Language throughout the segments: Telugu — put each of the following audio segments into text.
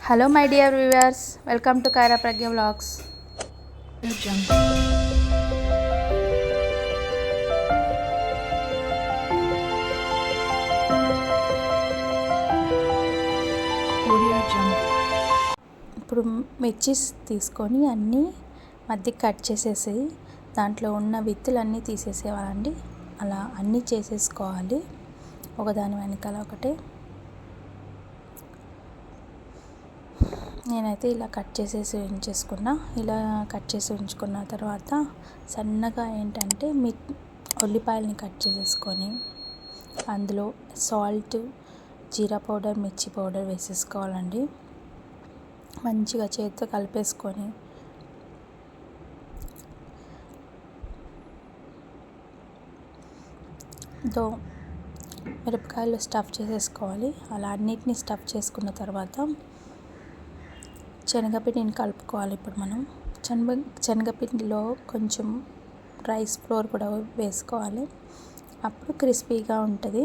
Hello my dear viewers, welcome to Kaira Pragna vlogs. ఇప్పుడు మిర్చీస్ తీసుకొని అన్నీ మధ్య కట్ చేసేసి దాంట్లో ఉన్న విత్తులన్నీ తీసేసేవాలండి. అలా అన్నీ చేసేసుకోవాలి ఒకదాని వెనకాల ఒకటి. నేనైతే ఇలా కట్ చేసేసి ఉంచేసుకున్నా. ఇలా కట్ చేసి ఉంచుకున్న తర్వాత సన్నగా ఏంటంటే ఉల్లిపాయలని కట్ చేసేసుకొని అందులో సాల్ట్, జీరా పౌడర్, మిర్చి పౌడర్ వేసేసుకోవాలండి. మంచిగా చేతితో కలిపేసుకొని మిరపకాయలు స్టఫ్ చేసేసుకోవాలి. అలా అన్నిటినీ స్టఫ్ చేసుకున్న తర్వాత శనగపిండిని కలుపుకోవాలి. ఇప్పుడు మనం శనగపిండిలో కొంచెం రైస్ ఫ్లోర్ కూడా వేసుకోవాలి. అప్పుడు క్రిస్పీగా ఉంటుంది.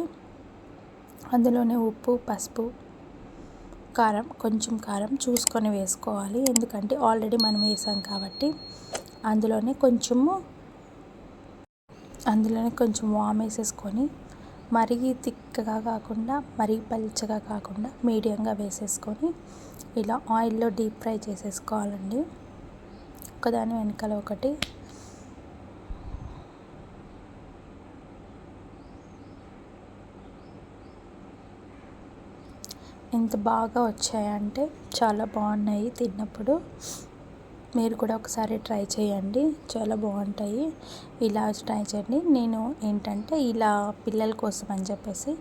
అందులోనే ఉప్పు, పసుపు, కారం, కొంచెం కారం చూసుకొని వేసుకోవాలి. ఎందుకంటే ఆల్రెడీ మనం వేసాం కాబట్టి. అందులోనే కొంచెం వామ్ వేసేసుకొని మరీ తిక్కగా కాకుండా మరీ పల్చగా కాకుండా మీడియంగా వేసేసుకొని ఇలా ఆయిల్లో డీప్ ఫ్రై చేసేసుకోవాలండి. ఒకదాని వెనకాల ఒకటి. ఎంత బాగా వచ్చాయంటే చాలా బాగున్నాయి. తిన్నప్పుడు మీరు కూడా ఒకసారి ట్రై చేయండి, చాలా బాగుంటాయి. ఇలా ట్రై చేయండి. నేను ఏంటంటే ఇలా పిల్లల కోసం అని చెప్పేసి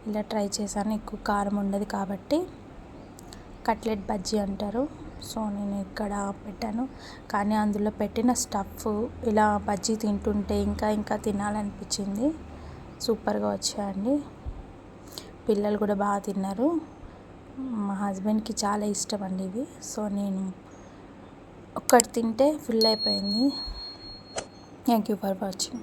ఇలా ట్రై చేశాను. ఎక్కువ కారం ఉండదు కాబట్టి. కట్లెట్ బజ్జీ అంటారు. సో నేను ఇక్కడ పెట్టాను. కానీ అందులో పెట్టిన స్టఫ్ ఇలా బజ్జీ తింటుంటే ఇంకా తినాలనిపించింది. సూపర్గా వచ్చాయండి. పిల్లలు కూడా బాగా తిన్నారు. మా హస్బెండ్కి చాలా ఇష్టం అండి ఇవి. సో నేను ఒక్కటి తింటే ఫుల్ అయిపోయింది. Thank you for watching.